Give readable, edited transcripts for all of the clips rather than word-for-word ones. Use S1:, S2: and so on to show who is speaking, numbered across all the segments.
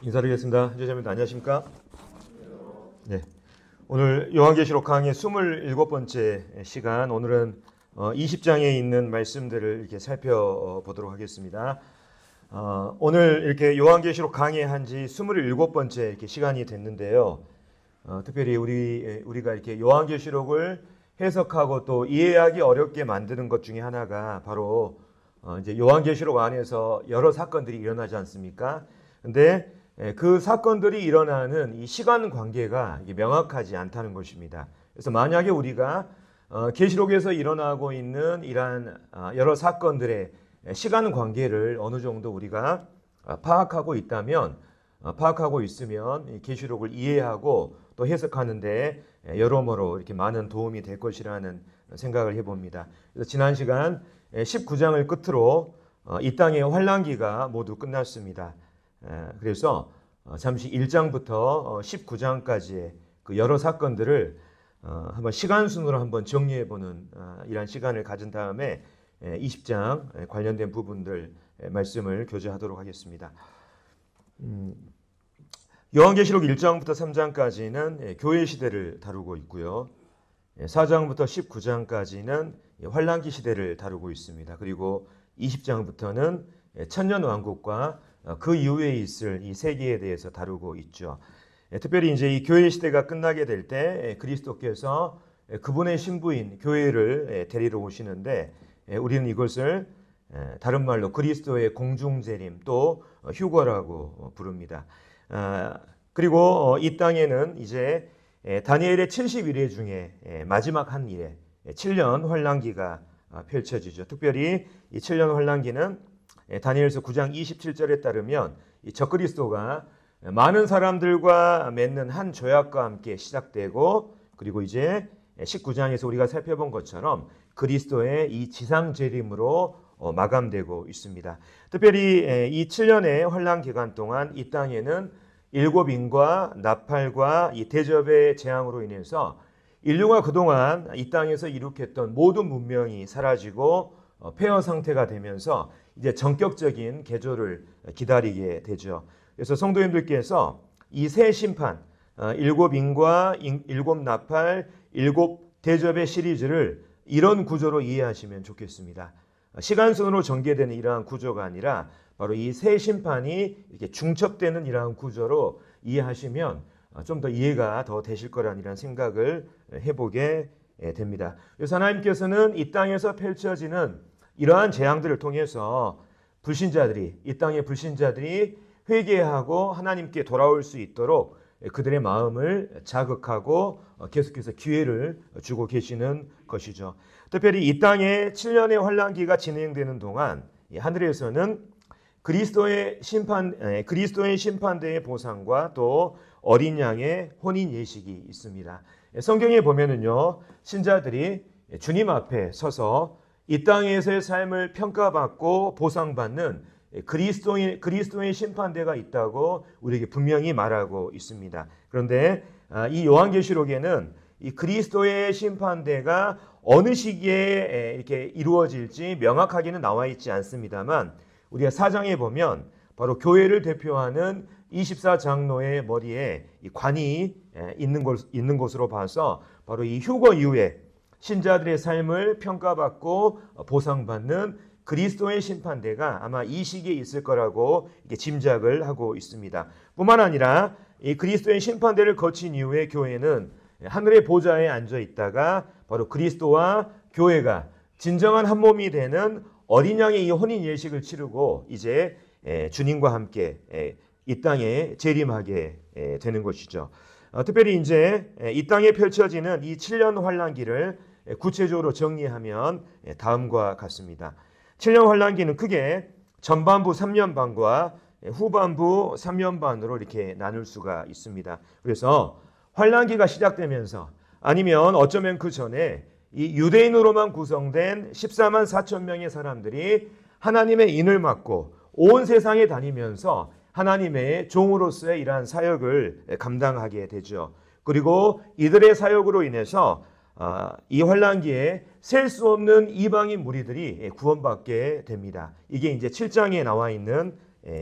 S1: 인사드리겠습니다. 형제자매들 안녕하십니까? 네. 오늘 요한계시록 강의 27번째 시간, 오늘은 20장에 있는 말씀들을 이렇게 살펴보도록 하겠습니다. 오늘 이렇게 요한계시록 강의한 지 27번째 이렇게 시간이 됐는데요. 특별히 우리가 이렇게 요한계시록을 해석하고 또 이해하기 어렵게 만드는 것 중에 하나가 바로 이제 요한계시록 안에서 여러 사건들이 일어나지 않습니까? 근데 그 사건들이 일어나는 이 시간 관계가 명확하지 않다는 것입니다. 그래서 만약에 우리가 계시록에서 일어나고 있는 이러한 여러 사건들의 시간 관계를 어느 정도 우리가 파악하고 있으면 이 계시록을 이해하고 또 해석하는데 여러모로 이렇게 많은 도움이 될 것이라는 생각을 해봅니다. 그래서 지난 시간 19장을 끝으로 이 땅의 환란기가 모두 끝났습니다. 그래서 잠시 1장부터 19장까지의 그 여러 사건들을 한번 시간 순으로 한번 정리해보는 이러한 시간을 가진 다음에 20장 관련된 부분들 말씀을 교제하도록 하겠습니다. 요한계시록 1장부터 3장까지는 교회 시대를 다루고 있고요. 4장부터 19장까지는 환란기 시대를 다루고 있습니다. 그리고 20장부터는 천년왕국과 그 이후에 있을 이 세계에 대해서 다루고 있죠. 특별히 이제 이 교회 시대가 끝나게 될 때 그리스도께서 그분의 신부인 교회를 데리러 오시는데 우리는 이것을 다른 말로 그리스도의 공중재림 또 휴거라고 부릅니다. 그리고 이 땅에는 이제 다니엘의 70일의 중에 마지막 한 일에 7년 환란기가 펼쳐지죠. 특별히 이 7년 환란기는 다니엘서 9장 27절에 따르면 이 적그리스도가 많은 사람들과 맺는 한 조약과 함께 시작되고, 그리고 이제 19장에서 우리가 살펴본 것처럼 그리스도의 이 지상 재림으로 마감되고 있습니다. 특별히 이 7년의 환란 기간 동안 이 땅에는 일곱 인과 나팔과 이 대접의 재앙으로 인해서 인류가 그동안 이 땅에서 이룩했던 모든 문명이 사라지고 폐허 상태가 되면서 이제 전격적인 개조를 기다리게 되죠. 그래서 성도님들께서 이 새 심판, 일곱 인과 일곱 나팔, 일곱 대접의 시리즈를 이런 구조로 이해하시면 좋겠습니다. 시간순으로 전개되는 이러한 구조가 아니라 바로 이 새 심판이 이렇게 중첩되는 이러한 구조로 이해하시면 좀 더 이해가 더 되실 거라는 생각을 해보게 됩니다. 그래서 하나님께서는 이 땅에서 펼쳐지는 이러한 재앙들을 통해서 이 땅의 불신자들이 회개하고 하나님께 돌아올 수 있도록 그들의 마음을 자극하고 계속해서 기회를 주고 계시는 것이죠. 특별히 이 땅의 7년의 환란기가 진행되는 동안 하늘에서는 그리스도의 심판대의 보상과 또 어린 양의 혼인 예식이 있습니다. 성경에 보면은요, 신자들이 주님 앞에 서서 이 땅에서의 삶을 평가받고 보상받는 그리스도의 심판대가 있다고 우리에게 분명히 말하고 있습니다. 그런데 이 요한계시록에는 이 그리스도의 심판대가 어느 시기에 이렇게 이루어질지 명확하게는 나와 있지 않습니다만, 우리가 4장에 보면 바로 교회를 대표하는 24장로의 머리에 이 관이 있는 것으로 봐서 바로 이 휴거 이후에 신자들의 삶을 평가받고 보상받는 그리스도의 심판대가 아마 이 시기에 있을 거라고 짐작을 하고 있습니다. 뿐만 아니라 이 그리스도의 심판대를 거친 이후에 교회는 하늘의 보좌에 앉아 있다가 바로 그리스도와 교회가 진정한 한 몸이 되는 어린 양의 이 혼인 예식을 치르고 이제 주님과 함께 이 땅에 재림하게 되는 것이죠. 특별히 이제 이 땅에 펼쳐지는 이 7년 환란기를 구체적으로 정리하면 다음과 같습니다. 7년 환란기는 크게 전반부 3년 반과 후반부 3년 반으로 이렇게 나눌 수가 있습니다. 그래서 환란기가 시작되면서 아니면 어쩌면 그 전에 이 유대인으로만 구성된 14만 4천 명의 사람들이 하나님의 인을 맡고 온 세상에 다니면서 하나님의 종으로서의 이러한 사역을 감당하게 되죠. 그리고 이들의 사역으로 인해서 이 환란기에 셀 수 없는 이방인 무리들이 구원받게 됩니다. 이게 이제 7장에 나와 있는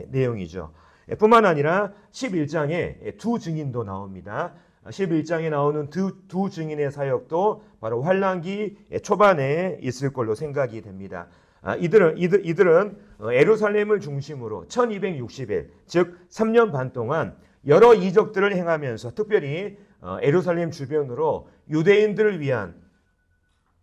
S1: 내용이죠. 뿐만 아니라 11장에 두 증인도 나옵니다. 11장에 나오는 두 증인의 사역도 바로 환란기 초반에 있을 걸로 생각이 됩니다. 이들은 예루살렘을 중심으로 1260일, 즉 3년 반 동안 여러 이적들을 행하면서 특별히 예루살렘 주변으로 유대인들을 위한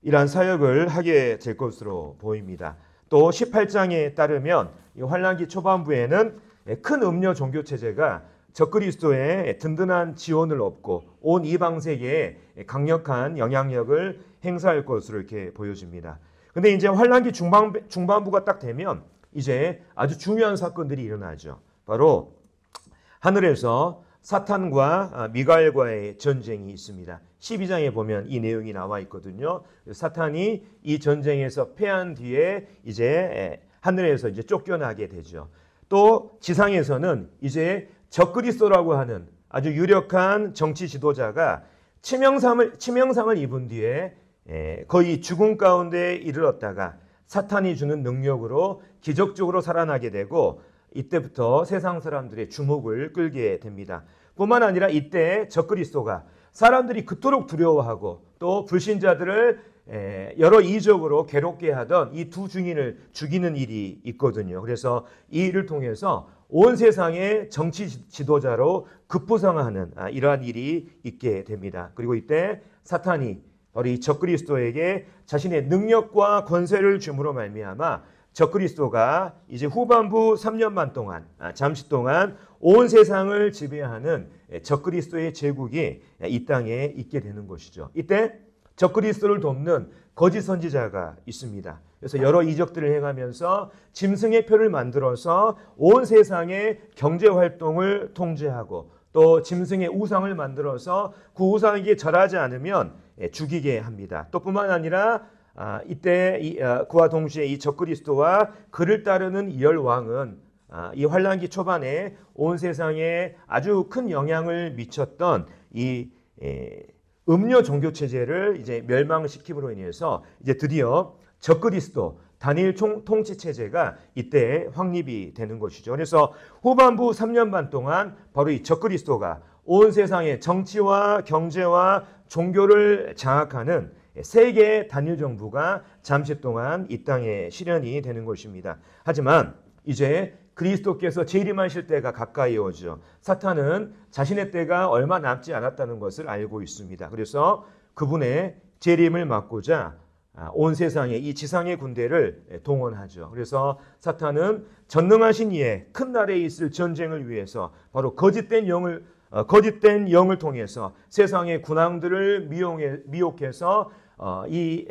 S1: 이러한 사역을 하게 될 것으로 보입니다. 또 18장에 따르면 이 환란기 초반부에는 큰 음료 종교 체제가 적그리스도의 든든한 지원을 얻고 온 이방 세계에 강력한 영향력을 행사할 것으로 이렇게 보여집니다. 근데 이제 환란기 중반부가 딱 되면 이제 아주 중요한 사건들이 일어나죠. 바로 하늘에서 사탄과 미가엘과의 전쟁이 있습니다. 12장에 보면 이 내용이 나와 있거든요. 사탄이 이 전쟁에서 패한 뒤에 이제 하늘에서 이제 쫓겨나게 되죠. 또 지상에서는 이제 적그리스도라고 하는 아주 유력한 정치 지도자가 치명상을 입은 뒤에 거의 죽음 가운데 이르렀다가 사탄이 주는 능력으로 기적적으로 살아나게 되고 이때부터 세상 사람들의 주목을 끌게 됩니다. 뿐만 아니라 이때 적그리스도가 사람들이 그토록 두려워하고 또 불신자들을 여러 이적으로 괴롭게 하던 이 두 증인을 죽이는 일이 있거든요. 그래서 이 일을 통해서 온 세상의 정치 지도자로 급부상하는 이러한 일이 있게 됩니다. 그리고 이때 사탄이 바로 이 적그리스도에게 자신의 능력과 권세를 줌으로 말미암아 적그리스도가 이제 후반부 3년 반 동안 잠시 동안 온 세상을 지배하는 적그리스도의 제국이 이 땅에 있게 되는 것이죠. 이때 적그리스도를 돕는 거짓 선지자가 있습니다. 그래서 여러 이적들을 행하면서 짐승의 표를 만들어서 온 세상의 경제 활동을 통제하고 또 짐승의 우상을 만들어서 그 우상에게 절하지 않으면 죽이게 합니다. 또 뿐만 아니라 이때 그와 동시에 이 적그리스도와 그를 따르는 이열 왕은 이 환란기 초반에 온 세상에 아주 큰 영향을 미쳤던 이 음료 종교 체제를 이제 멸망시킴으로 인해서 이제 드디어 적그리스도 단일 통치 체제가 이때 확립이 되는 것이죠. 그래서 후반부 3년 반 동안 바로 이 적그리스도가 온 세상의 정치와 경제와 종교를 장악하는 세계 단일 정부가 잠시 동안 이 땅에 실현이 되는 것입니다. 하지만 이제 그리스도께서 재림하실 때가 가까이 오죠. 사탄은 자신의 때가 얼마 남지 않았다는 것을 알고 있습니다. 그래서 그분의 재림을 막고자 온 세상에 이 지상의 군대를 동원하죠. 그래서 사탄은 전능하신 이의 큰 날에 있을 전쟁을 위해서 바로 거짓된 영을 통해서 세상의 군왕들을 미혹해서 이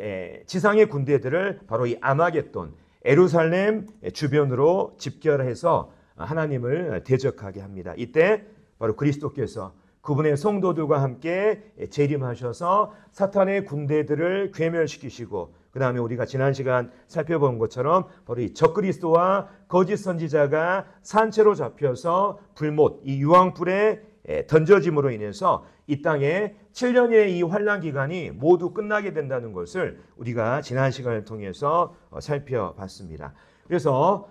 S1: 지상의 군대들을 바로 이 아마겟돈 예루살렘 주변으로 집결해서 하나님을 대적하게 합니다. 이때 바로 그리스도께서 그분의 성도들과 함께 재림하셔서 사탄의 군대들을 괴멸시키시고 그 다음에 우리가 지난 시간 살펴본 것처럼 바로 이 적그리스도와 거짓 선지자가 산채로 잡혀서 불못 이 유황불에 던져짐으로 인해서 이 땅에 7년의 이 환란 기간이 모두 끝나게 된다는 것을 우리가 지난 시간을 통해서 살펴봤습니다. 그래서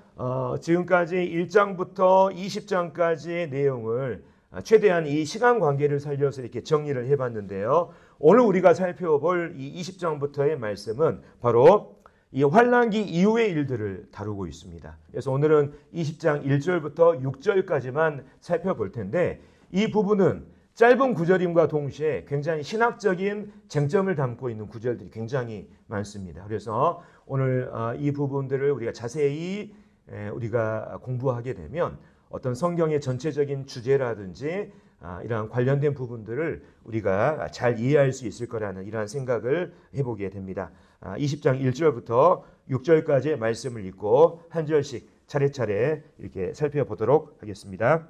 S1: 지금까지 1장부터 20장까지의 내용을 최대한 이 시간 관계를 살려서 이렇게 정리를 해봤는데요. 오늘 우리가 살펴볼 이 20장부터의 말씀은 바로 이 환란기 이후의 일들을 다루고 있습니다. 그래서 오늘은 20장 1절부터 6절까지만 살펴볼 텐데 이 부분은 짧은 구절임과 동시에 굉장히 신학적인 쟁점을 담고 있는 구절들이 굉장히 많습니다. 그래서 오늘 이 부분들을 우리가 자세히 우리가 공부하게 되면 어떤 성경의 전체적인 주제라든지 이러한 관련된 부분들을 우리가 잘 이해할 수 있을 거라는 이러한 생각을 해보게 됩니다. 20장 1절부터 6절까지의 말씀을 읽고 한 절씩 차례차례 이렇게 살펴보도록 하겠습니다.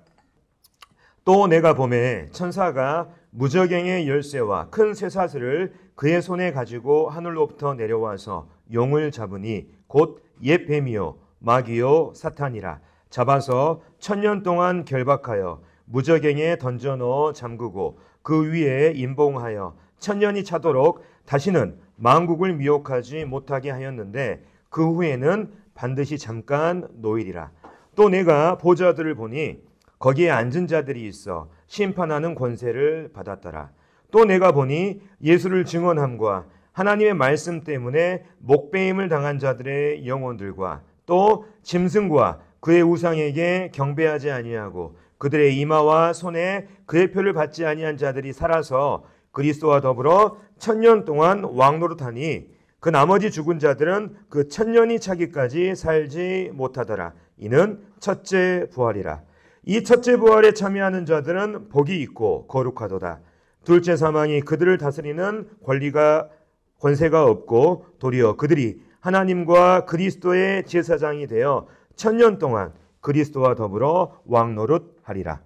S1: 또 내가 보매 천사가 무저갱의 열쇠와 큰 쇠사슬을 그의 손에 가지고 하늘로부터 내려와서 용을 잡으니 곧 옛 뱀이요 마귀요 사탄이라 잡아서 1000년 동안 결박하여 무저갱에 던져 넣어 잠그고 그 위에 임봉하여 1000년이 차도록 다시는 만국을 미혹하지 못하게 하였는데 그 후에는 반드시 잠깐 노일이라. 또 내가 보좌들을 보니 거기에 앉은 자들이 있어 심판하는 권세를 받았더라. 또 내가 보니 예수를 증언함과 하나님의 말씀 때문에 목배임을 당한 자들의 영혼들과 또 짐승과 그의 우상에게 경배하지 아니하고 그들의 이마와 손에 그의 표를 받지 아니한 자들이 살아서 그리스도와 더불어 1000년 동안 왕노릇하니 그 나머지 죽은 자들은 그 1000년이 차기까지 살지 못하더라. 이는 첫째 부활이라. 이 첫째 부활에 참여하는 자들은 복이 있고 거룩하도다. 둘째 사망이 그들을 다스리는 권세가 없고 도리어 그들이 하나님과 그리스도의 제사장이 되어 1000년 동안 그리스도와 더불어 왕노릇하리라.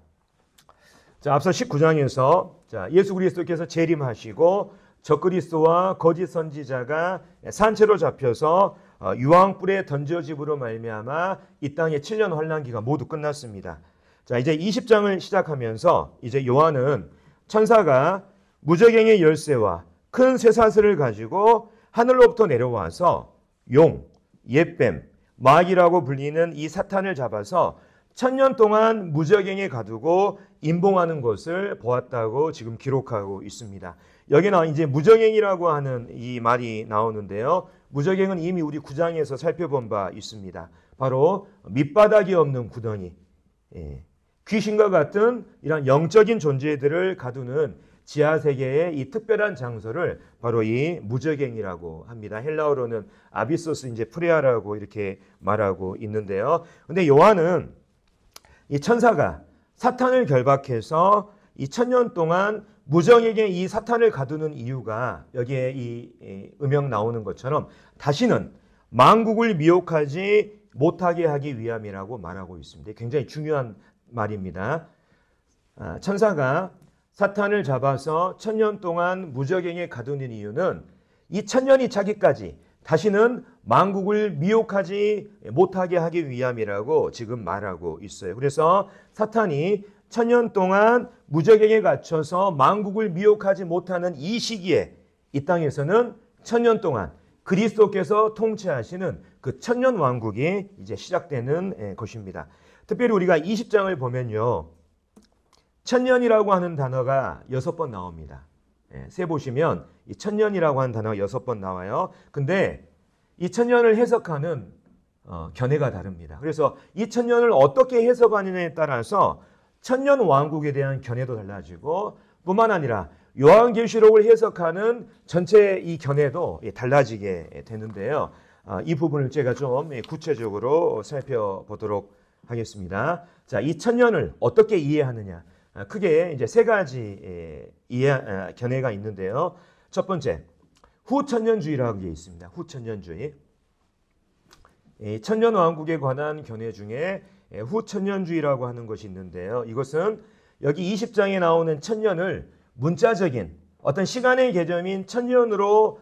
S1: 자, 앞서 19장에서 예수 그리스도께서 재림하시고 적그리스도와 거짓 선지자가 산채로 잡혀서 유황불에 던져짐으로 말미암아 이 땅의 7년 환란기가 모두 끝났습니다. 자, 이제 20장을 시작하면서 이제 요한은 천사가 무저갱의 열쇠와 큰 쇠사슬을 가지고 하늘로부터 내려와서 용, 옛뱀, 마귀라고 불리는 이 사탄을 잡아서 1000년 동안 무저갱에 가두고 임봉하는 것을 보았다고 지금 기록하고 있습니다. 여기는 이제 무저갱이라고 하는 이 말이 나오는데요. 무저갱은 이미 우리 9장에서 살펴본 바 있습니다. 바로 밑바닥이 없는 구덩이, 귀신과 같은 이런 영적인 존재들을 가두는 지하세계의 이 특별한 장소를 바로 이 무저갱이라고 합니다. 헬라어로는 아비소스 이제 프레아라고 이렇게 말하고 있는데요. 근데 요한은 이 천사가 사탄을 결박해서 이 1000년 동안 무정에게 이 사탄을 가두는 이유가 여기에 이 음영 나오는 것처럼 다시는 만국을 미혹하지 못하게 하기 위함이라고 말하고 있습니다. 굉장히 중요한 말입니다. 천사가 사탄을 잡아서 1000년 동안 무저갱에 가두는 이유는 이 1000년이 차기까지 다시는 만국을 미혹하지 못하게 하기 위함이라고 지금 말하고 있어요. 그래서 사탄이 1000년 동안 무저갱에 갇혀서 만국을 미혹하지 못하는 이 시기에 이 땅에서는 1000년 동안 그리스도께서 통치하시는 그 1000년 왕국이 이제 시작되는 것입니다. 특별히 우리가 20장을 보면요. 1000년이라고 하는 단어가 6번 나옵니다. 세 보시면 이 1000년이라고 하는 단어가 6번 나와요. 근데 이 1000년을 해석하는 견해가 다릅니다. 그래서 이 1000년을 어떻게 해석하느냐에 따라서 1000년 왕국에 대한 견해도 달라지고 뿐만 아니라 요한계시록을 해석하는 전체 이 견해도 달라지게 되는데요. 이 부분을 제가 좀 구체적으로 살펴보도록 하겠습니다. 자, 이 1000년을 어떻게 이해하느냐? 크게 이제 세 가지 견해가 있는데요. 첫 번째, 후천년주의라는 게 있습니다. 후천년주의. 천년 왕국에 관한 견해 중에 후천년주의라고 하는 것이 있는데요. 이것은 여기 20장에 나오는 천년을 문자적인 어떤 시간의 개념인 천년으로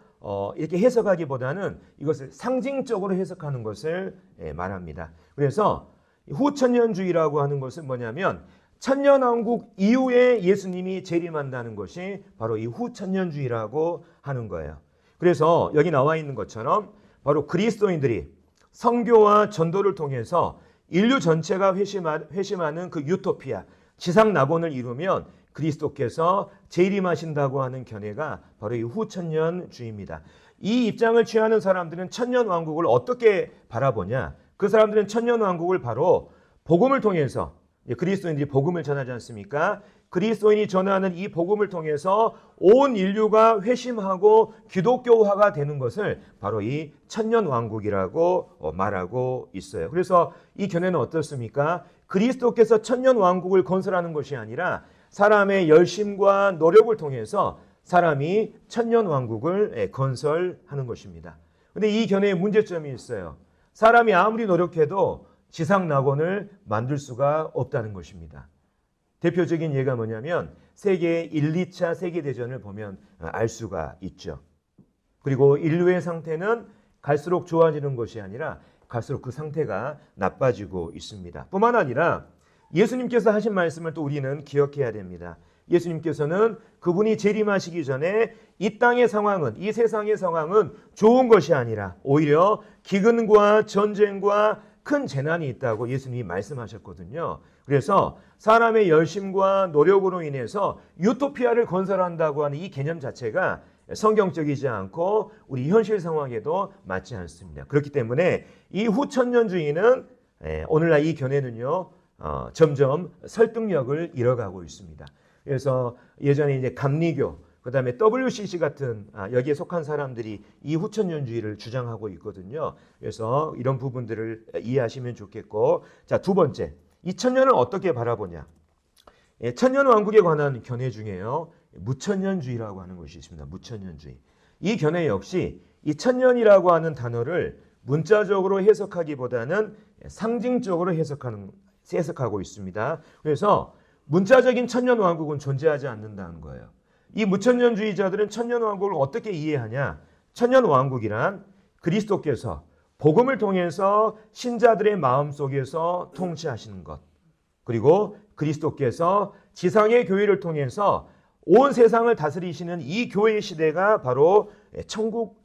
S1: 이렇게 해석하기보다는 이것을 상징적으로 해석하는 것을 말합니다. 그래서 후천년주의라고 하는 것은 뭐냐면 천년왕국 이후에 예수님이 재림한다는 것이 바로 이 후천년주의라고 하는 거예요. 그래서 여기 나와 있는 것처럼 바로 그리스도인들이 선교와 전도를 통해서 인류 전체가 회심하는 그 유토피아, 지상 낙원을 이루면 그리스도께서 재림하신다고 하는 견해가 바로 이 후천년주의입니다. 이 입장을 취하는 사람들은 천년왕국을 어떻게 바라보냐? 그 사람들은 천년왕국을 바로 복음을 통해서 그리스도인들이 복음을 전하지 않습니까? 그리스도인이 전하는 이 복음을 통해서 온 인류가 회심하고 기독교화가 되는 것을 바로 이 천년왕국이라고 말하고 있어요. 그래서 이 견해는 어떻습니까? 그리스도께서 천년왕국을 건설하는 것이 아니라 사람의 열심과 노력을 통해서 사람이 천년왕국을 건설하는 것입니다. 그런데 이 견해에 문제점이 있어요. 사람이 아무리 노력해도 지상 낙원을 만들 수가 없다는 것입니다. 대표적인 예가 뭐냐면 세계 1, 2차 세계대전을 보면 알 수가 있죠. 그리고 인류의 상태는 갈수록 좋아지는 것이 아니라 갈수록 그 상태가 나빠지고 있습니다. 뿐만 아니라 예수님께서 하신 말씀을 또 우리는 기억해야 됩니다. 예수님께서는 그분이 재림하시기 전에 이 땅의 상황은, 이 세상의 상황은 좋은 것이 아니라 오히려 기근과 전쟁과 큰 재난이 있다고 예수님이 말씀하셨거든요. 그래서 사람의 열심과 노력으로 인해서 유토피아를 건설한다고 하는 이 개념 자체가 성경적이지 않고 우리 현실 상황에도 맞지 않습니다. 그렇기 때문에 이 후천년주의는 오늘날 이 견해는요 점점 설득력을 잃어가고 있습니다. 그래서 예전에 이제 감리교, 그다음에 WCC 같은 여기에 속한 사람들이 이 후천년주의를 주장하고 있거든요. 그래서 이런 부분들을 이해하시면 좋겠고, 자, 두 번째, 이 천년을 어떻게 바라보냐? 천년왕국에 관한 견해 중에요, 무천년주의라고 하는 것이 있습니다. 무천년주의. 이 견해 역시 이 천년이라고 하는 단어를 문자적으로 해석하기보다는 상징적으로 해석하고 있습니다. 그래서 문자적인 천년왕국은 존재하지 않는다는 거예요. 이 무천년주의자들은 천년왕국을 어떻게 이해하냐? 천년왕국이란 그리스도께서 복음을 통해서 신자들의 마음속에서 통치하시는 것, 그리고 그리스도께서 지상의 교회를 통해서 온 세상을 다스리시는 이 교회 시대가 바로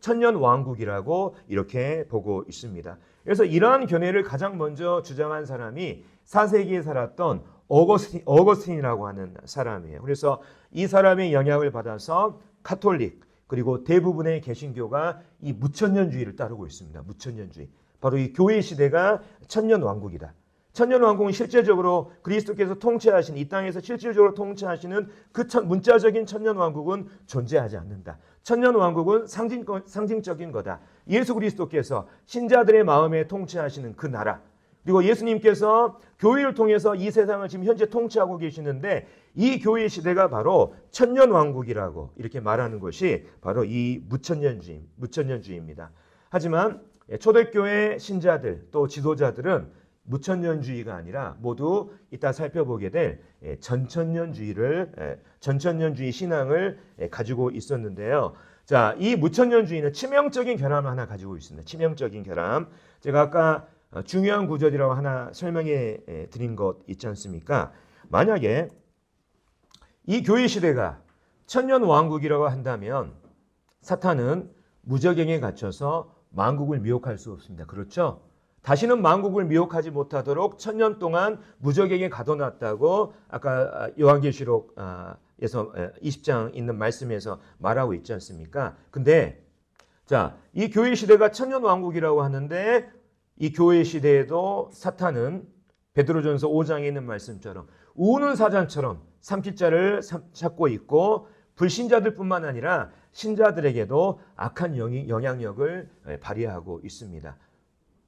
S1: 천년왕국이라고 이렇게 보고 있습니다. 그래서 이러한 견해를 가장 먼저 주장한 사람이 4세기에 살았던 어거스틴이라고 하는 사람이에요. 그래서 이 사람의 영향을 받아서 카톨릭 그리고 대부분의 개신교가 이 무천년주의를 따르고 있습니다. 무천년주의. 바로 이 교회 시대가 천년왕국이다. 천년왕국은 실제적으로 그리스도께서 통치하신 이 땅에서 실질적으로 통치하시는 그 문자적인 천년왕국은 존재하지 않는다. 천년왕국은 상징적인 거다. 예수 그리스도께서 신자들의 마음에 통치하시는 그 나라, 그리고 예수님께서 교회를 통해서 이 세상을 지금 현재 통치하고 계시는데 이 교회 시대가 바로 천년왕국이라고 이렇게 말하는 것이 바로 이 무천년주의입니다. 하지만 초대교회 신자들 또 지도자들은 무천년주의가 아니라 모두 이따 살펴보게 될 전천년주의 신앙을 가지고 있었는데요. 자, 이 무천년주의는 치명적인 결함을 하나 가지고 있습니다. 치명적인 결함. 제가 아까 중요한 구절이라고 하나 설명해 드린 것 있지 않습니까? 만약에 이 교회 시대가 천년왕국이라고 한다면 사탄은 무저갱에 갇혀서 만국을 미혹할 수 없습니다. 그렇죠? 다시는 만국을 미혹하지 못하도록 천년 동안 무저갱에 가둬놨다고 아까 요한계시록에서 20장 있는 말씀에서 말하고 있지 않습니까? 근데 자, 이 교회 시대가 천년왕국이라고 하는데 이 교회 시대에도 사탄은 베드로전서 5장에 있는 말씀처럼 우는 사자처럼 삼킬자를 찾고 있고 불신자들뿐만 아니라 신자들에게도 악한 영향력을 발휘하고 있습니다.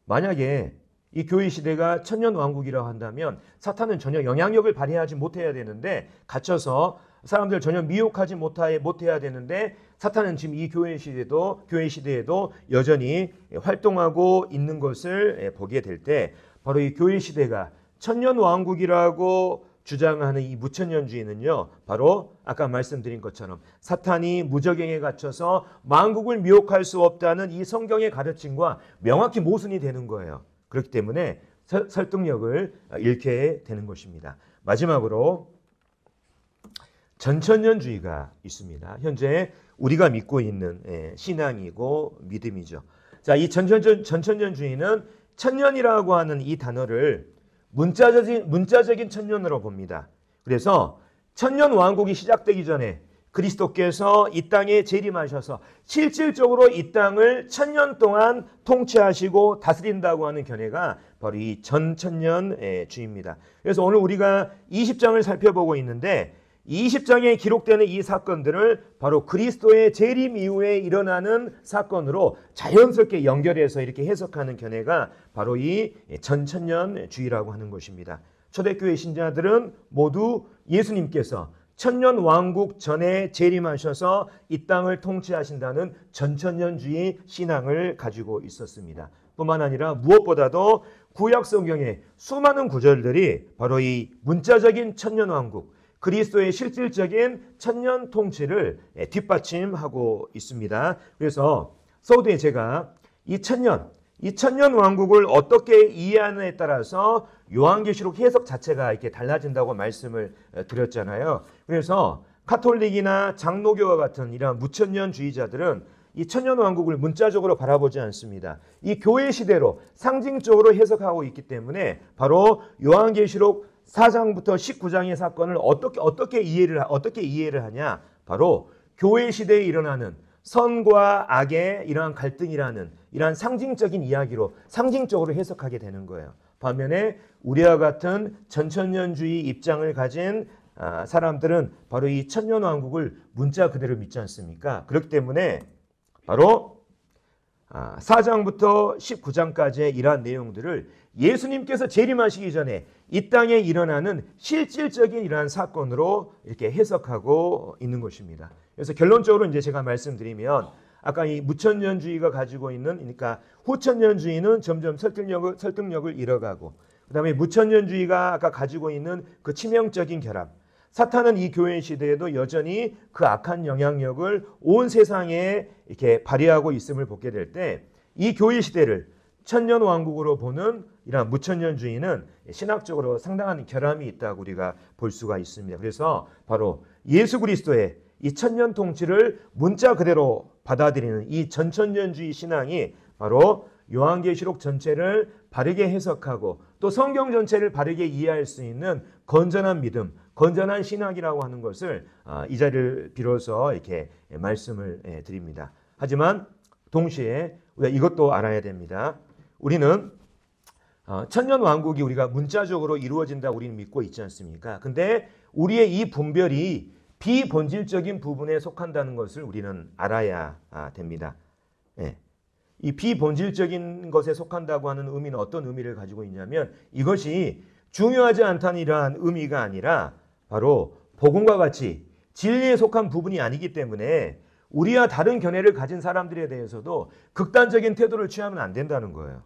S1: 만약에 이 교회 시대가 천년왕국이라고 한다면 사탄은 전혀 영향력을 발휘하지 못해야 되는데 갇혀서 사람들 전혀 미혹하지 못해야 되는데 사탄은 지금 이 교회 시대에도 여전히 활동하고 있는 것을 보게 될 때 바로 이 교회 시대가 천년왕국이라고 주장하는 이 무천년주의는요, 바로 아까 말씀드린 것처럼 사탄이 무저갱에 갇혀서 만국을 미혹할 수 없다는 이 성경의 가르침과 명확히 모순이 되는 거예요. 그렇기 때문에 설득력을 잃게 되는 것입니다. 마지막으로 전천년주의가 있습니다. 현재 우리가 믿고 있는 신앙이고 믿음이죠. 자, 이 전천년주의는 천년이라고 하는 이 단어를 문자적인 천년으로 봅니다. 그래서 천년왕국이 시작되기 전에 그리스도께서 이 땅에 재림하셔서 실질적으로 이 땅을 천년 동안 통치하시고 다스린다고 하는 견해가 바로 이 전천년주의입니다. 그래서 오늘 우리가 20장을 살펴보고 있는데 20장에 기록되는 이 사건들을 바로 그리스도의 재림 이후에 일어나는 사건으로 자연스럽게 연결해서 이렇게 해석하는 견해가 바로 이 전천년주의라고 하는 것입니다. 초대교회 신자들은 모두 예수님께서 천년왕국 전에 재림하셔서 이 땅을 통치하신다는 전천년주의 신앙을 가지고 있었습니다. 뿐만 아니라 무엇보다도 구약 성경의 수많은 구절들이 바로 이 문자적인 천년왕국, 그리스도의 실질적인 천년 통치를 뒷받침하고 있습니다. 그래서 서두에 제가 이 천년 왕국을 어떻게 이해하느냐에 따라서 요한계시록 해석 자체가 이렇게 달라진다고 말씀을 드렸잖아요. 그래서 카톨릭이나 장로교와 같은 이러한 무천년주의자들은 이 천년왕국을 문자적으로 바라보지 않습니다. 이 교회 시대로 상징적으로 해석하고 있기 때문에 바로 요한계시록 4장부터 19장의 사건을 어떻게 이해를 하냐? 바로 교회 시대에 일어나는 선과 악의 이러한 갈등이라는 이러한 상징적인 이야기로 상징적으로 해석하게 되는 거예요. 반면에 우리와 같은 전천년주의 입장을 가진 사람들은 바로 이 천년왕국을 문자 그대로 믿지 않습니까? 그렇기 때문에 바로 4장부터 19장까지의 이러한 내용들을 예수님께서 재림하시기 전에 이 땅에 일어나는 실질적인 이러한 사건으로 이렇게 해석하고 있는 것입니다. 그래서 결론적으로 이제 제가 말씀드리면 아까 이 무천년주의가 가지고 있는 그러니까 후천년주의는 점점 설득력을 잃어가고 그다음에 무천년주의가 아까 가지고 있는 그 치명적인 결합. 사탄은 이 교회 시대에도 여전히 그 악한 영향력을 온 세상에 이렇게 발휘하고 있음을 보게 될 때 이 교회 시대를 천년왕국으로 보는 이러한 무천년주의는 신학적으로 상당한 결함이 있다고 우리가 볼 수가 있습니다. 그래서 바로 예수 그리스도의 이 천년 통치를 문자 그대로 받아들이는 이 전천년주의 신앙이 바로 요한계시록 전체를 바르게 해석하고 또 성경 전체를 바르게 이해할 수 있는 건전한 믿음, 건전한 신학이라고 하는 것을 이 자리를 빌어서 이렇게 말씀을 드립니다. 하지만 동시에 우리가 이것도 알아야 됩니다. 우리는 천년왕국이 우리가 문자적으로 이루어진다고 우리는 믿고 있지 않습니까? 근데 우리의 이 분별이 비본질적인 부분에 속한다는 것을 우리는 알아야 됩니다. 이 비본질적인 것에 속한다고 하는 의미는 어떤 의미를 가지고 있냐면 이것이 중요하지 않다는 이러한 의미가 아니라 바로 복음과 같이 진리에 속한 부분이 아니기 때문에 우리와 다른 견해를 가진 사람들에 대해서도 극단적인 태도를 취하면 안 된다는 거예요.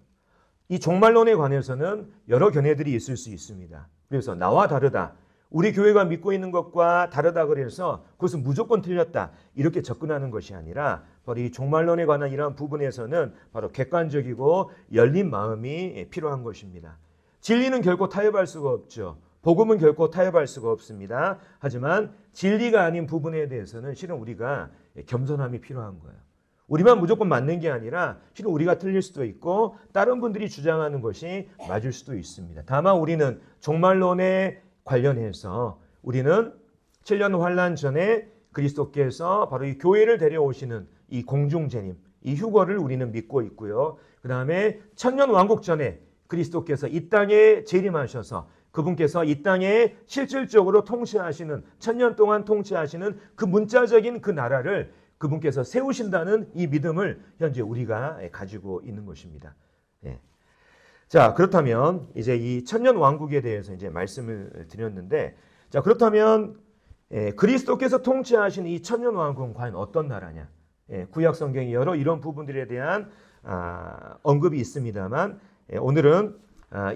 S1: 이 종말론에 관해서는 여러 견해들이 있을 수 있습니다. 그래서 나와 다르다. 우리 교회가 믿고 있는 것과 다르다 그래서 그것은 무조건 틀렸다. 이렇게 접근하는 것이 아니라 바로 이 종말론에 관한 이러한 부분에서는 바로 객관적이고 열린 마음이 필요한 것입니다. 진리는 결코 타협할 수가 없죠. 복음은 결코 타협할 수가 없습니다. 하지만 진리가 아닌 부분에 대해서는 실은 우리가 겸손함이 필요한 거예요. 우리만 무조건 맞는 게 아니라 실은 우리가 틀릴 수도 있고 다른 분들이 주장하는 것이 맞을 수도 있습니다. 다만 우리는 종말론에 관련해서 우리는 7년 환란 전에 그리스도께서 바로 이 교회를 데려오시는 이 공중재림, 이 휴거를 우리는 믿고 있고요. 그 다음에 천년 왕국 전에 그리스도께서 이 땅에 재림하셔서 그분께서 이 땅에 실질적으로 통치하시는 천년 동안 통치하시는 그 문자적인 그 나라를 그분께서 세우신다는 이 믿음을 현재 우리가 가지고 있는 것입니다. 자, 그렇다면 이제 이 천년 왕국에 대해서 이제 말씀을 드렸는데, 자, 그렇다면 그리스도께서 통치하신 이 천년 왕국은 과연 어떤 나라냐? 구약 성경에 여러 이런 부분들에 대한 언급이 있습니다만 오늘은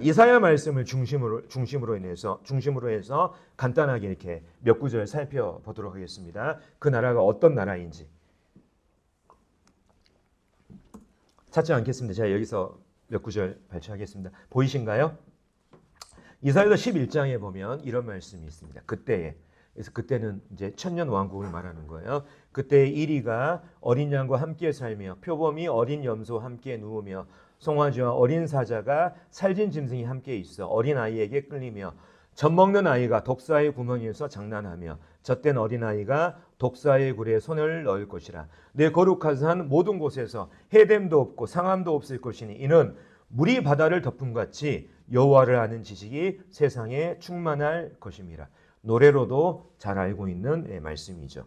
S1: 이사야 말씀을 중심으로 해서 간단하게 이렇게 몇 구절 살펴보도록 하겠습니다. 그 나라가 어떤 나라인지 찾지 않겠습니다. 제가 여기서 몇 구절 발췌하겠습니다. 보이신가요? 이사야서 11장에 보면 이런 말씀이 있습니다. 그때에, 그래서 그때는 이제 천년 왕국을 말하는 거예요. 그때 이리가 어린 양과 함께 살며 표범이 어린 염소와 함께 누우며 송아지와 어린 사자가 살진 짐승이 함께 있어 어린 아이에게 끌리며 젖먹는 아이가 독사의 구멍에서 장난하며 젖된 어린 아이가 독사의 굴에 손을 넣을 것이라. 내 거룩한 산 모든 곳에서 해됨도 없고 상함도 없을 것이니 이는 물이 바다를 덮음같이 여호와를 아는 지식이 세상에 충만할 것입니다. 노래로도 잘 알고 있는 말씀이죠.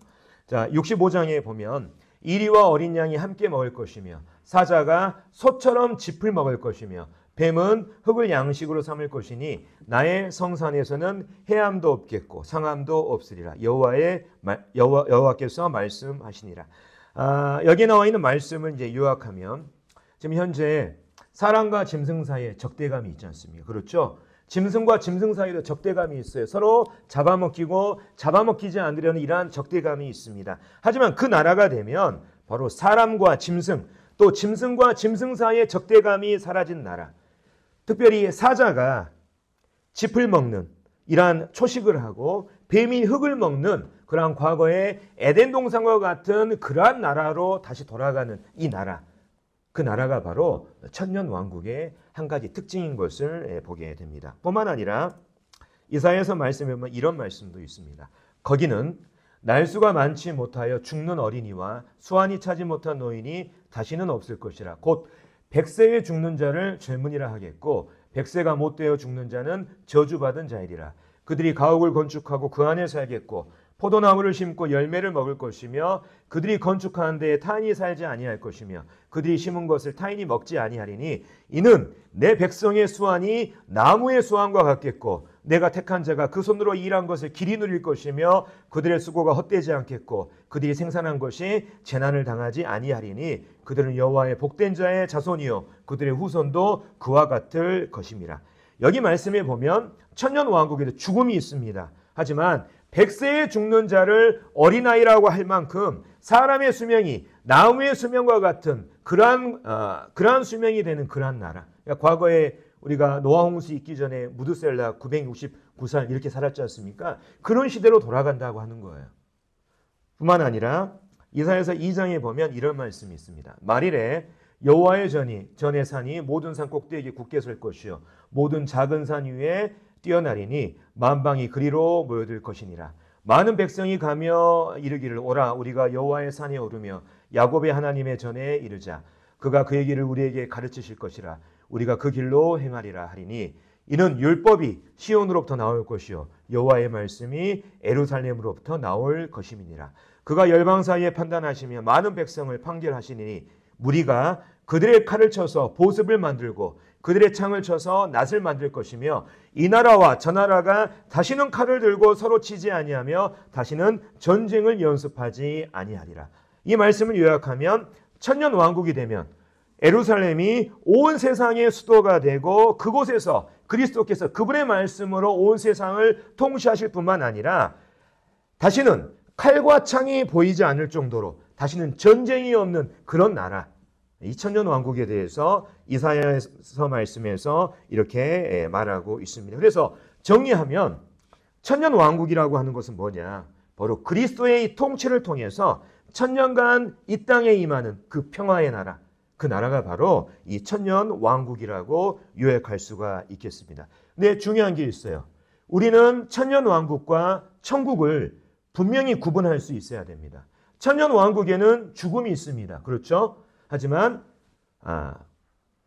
S1: 자, 65장에 보면 이리와 어린 양이 함께 먹을 것이며 사자가 소처럼 짚을 먹을 것이며 뱀은 흙을 양식으로 삼을 것이니 나의 성산에서는 해함도 없겠고 상함도 없으리라. 여호와께서 말씀하시니라. 여기 나와 있는 말씀을 이제 요약하면 지금 현재 사람과 짐승 사이에 적대감이 있지 않습니까? 그렇죠? 짐승과 짐승 사이에도 적대감이 있어요. 서로 잡아먹히고 잡아먹히지 않으려는 이러한 적대감이 있습니다. 하지만 그 나라가 되면 바로 사람과 짐승 또 짐승과 짐승 사이의 적대감이 사라진 나라. 특별히 사자가 짚을 먹는 이러한 초식을 하고 뱀이 흙을 먹는 그러한 과거의 에덴 동산과 같은 그러한 나라로 다시 돌아가는 이 나라, 그 나라가 바로 천년 왕국의 한 가지 특징인 것을 보게 됩니다. 뿐만 아니라 이사야서 말씀에 보면 이런 말씀도 있습니다. 거기는 날수가 많지 못하여 죽는 어린이와 수완이 차지 못한 노인이 다시는 없을 것이라. 곧 100세에 죽는 자를 젊은이라 하겠고 100세가 못되어 죽는 자는 저주받은 자이리라. 그들이 가옥을 건축하고 그 안에 살겠고 포도나무를 심고 열매를 먹을 것이며 그들이 건축하는 데에 타인이 살지 아니할 것이며 그들이 심은 것을 타인이 먹지 아니하리니 이는 내 백성의 수완이 나무의 수완과 같겠고 내가 택한 자가 그 손으로 일한 것을 길이 누릴 것이며 그들의 수고가 헛되지 않겠고 그들이 생산한 것이 재난을 당하지 아니하리니 그들은 여호와의 복된 자의 자손이요 그들의 후손도 그와 같을 것임이라. 여기 말씀에 보면 천년 왕국에도 죽음이 있습니다. 하지만 100세에 죽는 자를 어린아이라고 할 만큼 사람의 수명이 나무의 수명과 같은 그러한 수명이 되는 그러한 나라. 그러니까 과거에 우리가 노아 홍수 있기 전에 무드셀라 969살 이렇게 살았지 않습니까? 그런 시대로 돌아간다고 하는 거예요. 뿐만 아니라 이사야서 2장에 보면 이런 말씀이 있습니다. 말일에 여호와의 전의 산이 모든 산 꼭대기에 굳게 설 것이요 모든 작은 산 위에 뛰어나리니 만방이 그리로 모여들 것이니라. 많은 백성이 가며 이르기를 오라 우리가 여호와의 산에 오르며 야곱의 하나님의 전에 이르자. 그가 그의 길을 우리에게 가르치실 것이라. 우리가 그 길로 행하리라 하리니 이는 율법이 시온으로부터 나올 것이요 여호와의 말씀이 예루살렘으로부터 나올 것임이니라. 그가 열방 사이에 판단하시며 많은 백성을 판결하시니 무리가 그들의 칼을 쳐서 보습을 만들고 그들의 창을 쳐서 낫을 만들 것이며 이 나라와 저 나라가 다시는 칼을 들고 서로 치지 아니하며 다시는 전쟁을 연습하지 아니하리라. 이 말씀을 요약하면 천년 왕국이 되면 예루살렘이 온 세상의 수도가 되고 그곳에서 그리스도께서 그분의 말씀으로 온 세상을 통치하실 뿐만 아니라 다시는 칼과 창이 보이지 않을 정도로 다시는 전쟁이 없는 그런 나라, 이 천년 왕국에 대해서 이사야서 말씀에서 이렇게 말하고 있습니다. 그래서 정리하면 천년 왕국이라고 하는 것은 뭐냐? 바로 그리스도의 이 통치를 통해서 천년간 이 땅에 임하는 그 평화의 나라, 그 나라가 바로 이 천년 왕국이라고 요약할 수가 있겠습니다. 근데 중요한 게 있어요. 우리는 천년 왕국과 천국을 분명히 구분할 수 있어야 됩니다. 천년 왕국에는 죽음이 있습니다. 그렇죠? 하지만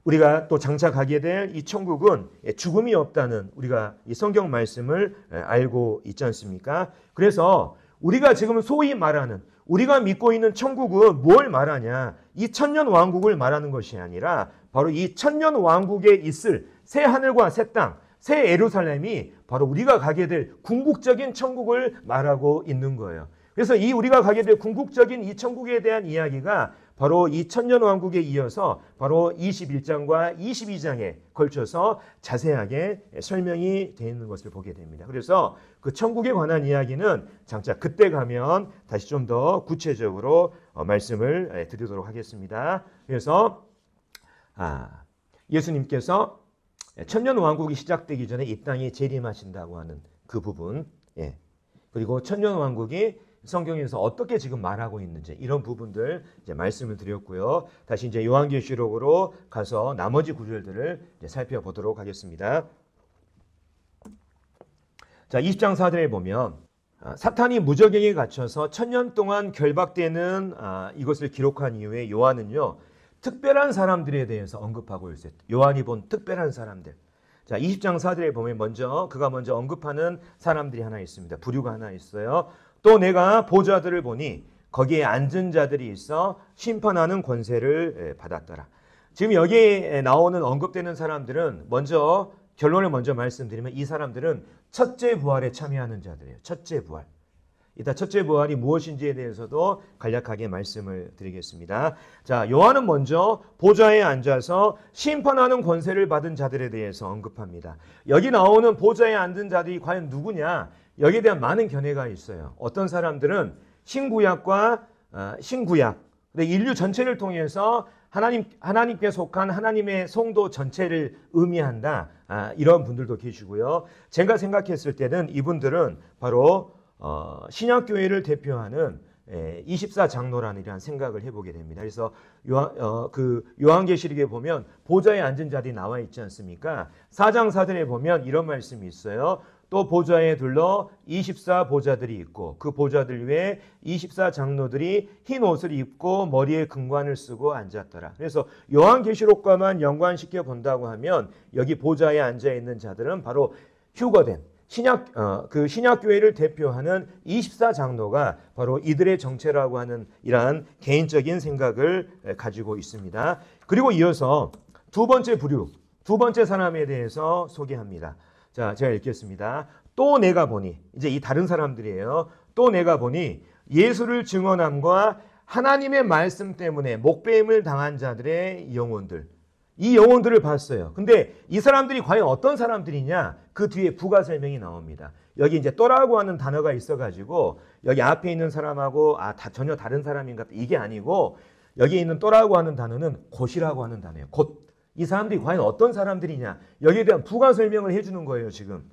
S1: 우리가 또 장차 가게 될 이 천국은 죽음이 없다는 우리가 이 성경 말씀을 알고 있지 않습니까? 그래서 우리가 지금 소위 말하는 우리가 믿고 있는 천국은 뭘 말하냐? 이 천년 왕국을 말하는 것이 아니라 바로 이 천년 왕국에 있을 새 하늘과 새 땅, 새 예루살렘이 바로 우리가 가게 될 궁극적인 천국을 말하고 있는 거예요. 그래서 이 우리가 가게 될 궁극적인 이 천국에 대한 이야기가 바로 이 천년 왕국에 이어서 바로 21장과 22장에 걸쳐서 자세하게 설명이 되어 있는 것을 보게 됩니다. 그래서 그 천국에 관한 이야기는 장차 그때 가면 다시 좀 더 구체적으로 말씀을 드리도록 하겠습니다. 그래서 예수님께서 천년 왕국이 시작되기 전에 이 땅에 재림하신다고 하는 그 부분, 그리고 천년 왕국이 성경에서 어떻게 지금 말하고 있는지 이런 부분들 이제 말씀을 드렸고요. 다시 이제 요한계시록으로 가서 나머지 구절들을 이제 살펴보도록 하겠습니다. 자, 20장 4절에 보면 사탄이 무저갱에 갇혀서 천년 동안 결박되는 이것을 기록한 이후에 요한은요. 특별한 사람들에 대해서 언급하고 있어요. 요한이 본 특별한 사람들. 자, 20장 4절에 보면 그가 먼저 언급하는 사람들이 하나 있습니다. 부류가 하나 있어요. 또 내가 보좌들을 보니 거기에 앉은 자들이 있어 심판하는 권세를 받았더라. 지금 여기에 나오는 언급되는 사람들은 결론을 먼저 말씀드리면 이 사람들은 첫째 부활에 참여하는 자들이에요. 첫째 부활. 이따 첫째 부활이 무엇인지에 대해서도 간략하게 말씀을 드리겠습니다. 자, 요한은 먼저 보좌에 앉아서 심판하는 권세를 받은 자들에 대해서 언급합니다. 여기 나오는 보좌에 앉은 자들이 과연 누구냐? 여기에 대한 많은 견해가 있어요. 어떤 사람들은 신구약과 신구약, 인류 전체를 통해서 하나님께 속한 하나님의 성도 전체를 의미한다. 이런 분들도 계시고요. 제가 생각했을 때는 이분들은 바로 신약교회를 대표하는 24장로라는 이러한 생각을 해보게 됩니다. 그래서 요한계시록에 보면 보좌에 앉은 자들이 나와 있지 않습니까? 4장 4절에 보면 이런 말씀이 있어요. 또 보좌에 둘러 24보좌들이 있고 그 보좌들 위에 24장로들이 흰 옷을 입고 머리에 금관을 쓰고 앉았더라. 그래서 요한계시록과만 연관시켜 본다고 하면 여기 보좌에 앉아 있는 자들은 바로 휴거된 신약교회를 대표하는 24장로가 바로 이들의 정체라고 하는 이러한 개인적인 생각을 가지고 있습니다. 그리고 이어서 두 번째 부류, 두 번째 사람에 대해서 소개합니다. 자, 제가 읽겠습니다. 또 내가 보니, 이제 이 다른 사람들이에요. 또 내가 보니 예수를 증언함과 하나님의 말씀 때문에 목배임을 당한 자들의 영혼들, 이 영혼들을 봤어요. 근데 이 사람들이 과연 어떤 사람들이냐? 그 뒤에 부가 설명이 나옵니다. 여기 이제 또라고 하는 단어가 있어가지고 여기 앞에 있는 사람하고 전혀 다른 사람인가? 이게 아니고 여기 있는 또라고 하는 단어는 곧이라고 하는 단어예요. 곧. 이 사람들이 과연 어떤 사람들이냐? 여기에 대한 부가 설명을 해주는 거예요, 지금.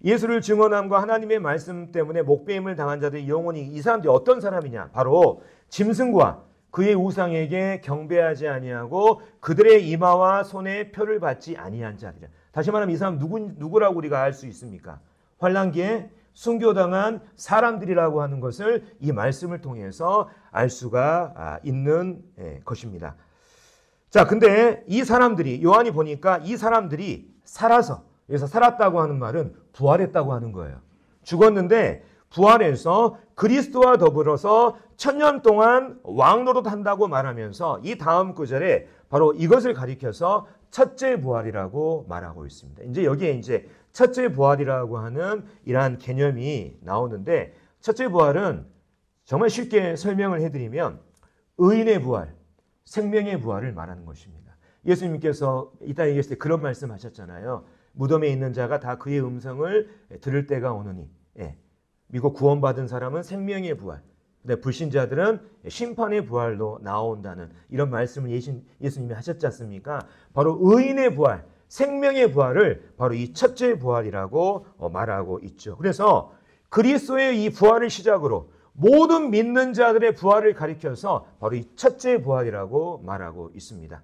S1: 예수를 증언함과 하나님의 말씀 때문에 목배임을 당한 자들의 영혼이 이 사람들이 어떤 사람이냐? 바로 짐승과 그의 우상에게 경배하지 아니하고 그들의 이마와 손에 표를 받지 아니한 자들이라. 다시 말하면 이 사람 누구라고 우리가 알 수 있습니까? 환란기에 순교당한 사람들이라고 하는 것을 이 말씀을 통해서 알 수가 있는 것입니다. 자, 근데 이 사람들이 요한이 보니까 이 사람들이 살아서, 여기서 살았다고 하는 말은 부활했다고 하는 거예요. 죽었는데 부활해서 그리스도와 더불어서 1000년 동안 왕노릇한다고 말하면서 이 다음 구절에 바로 이것을 가리켜서 첫째 부활이라고 말하고 있습니다. 이제 여기에 이제 첫째 부활이라고 하는 이러한 개념이 나오는데, 첫째 부활은 정말 쉽게 설명을 해드리면 의인의 부활, 생명의 부활을 말하는 것입니다. 예수님께서 이 땅에 계실 때 그런 말씀하셨잖아요. 무덤에 있는 자가 다 그의 음성을 들을 때가 오느니, 미국 구원받은 사람은 생명의 부활, 근데 불신자들은 심판의 부활로 나온다는 이런 말씀을 예수님이 하셨지 않습니까? 바로 의인의 부활, 생명의 부활을 바로 이 첫째 부활이라고 말하고 있죠. 그래서 그리스도의 이 부활을 시작으로 모든 믿는 자들의 부활을 가리켜서 바로 이 첫째 부활이라고 말하고 있습니다.